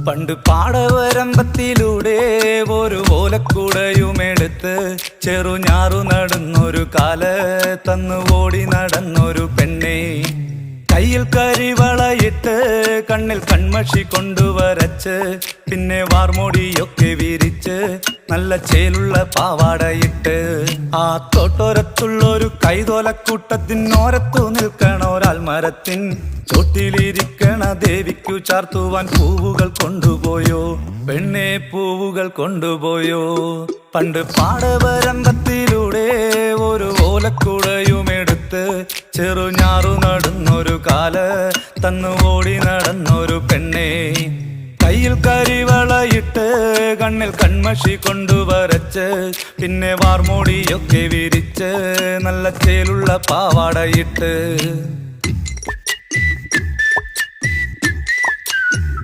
പണ്ട് പാടവരമ്പത്തിലൂടെ ഒരു ഓലക്കുടയുമെടുത്ത് ചെറുഞാറു നടന്നൊരു കാല് തന്നു ഓടി നടന്നൊരു പെണ്ണെ. കയ്യിൽ കരിവളയിട്ട് കണ്ണിൽ കൺമഷി കൊണ്ടുവരച്ച് പിന്നെ വാർമോടിയൊക്കെ വിരിച്ച് നല്ല ചേലുള്ള പാവാടയിട്ട് ആ തോട്ടോരത്തുള്ളൊരു കൈതോലക്കൂട്ടത്തിനോരത്തു നിൽക്കണ ഒരാൾ മരത്തിൻ ചോട്ടിലിരിക്കണ ദേവിക്കു ചാർത്തുവാൻ പൂവുകൾ കൊണ്ടുപോയോ പെണ്ണെ, പൂവുകൾ കൊണ്ടുപോയോ. പണ്ട് പാടവരമ്പത്തിലൂടെ ഒരു ഓലക്കുടയുമെടുത്ത് ചെറുഞാറു നടന്നൊരു കാല് തന്നു ഓടി നടന്നൊരു പെണ്ണെ. കയ്യിൽ കരിവളയിട്ട് കണ്ണിൽ കൺമഷി കൊണ്ടുവരച്ച് പിന്നെ വാർമോടിയൊക്കെ വിരിച്ച് നല്ല ചേലുള്ള പാവാടയിട്ട്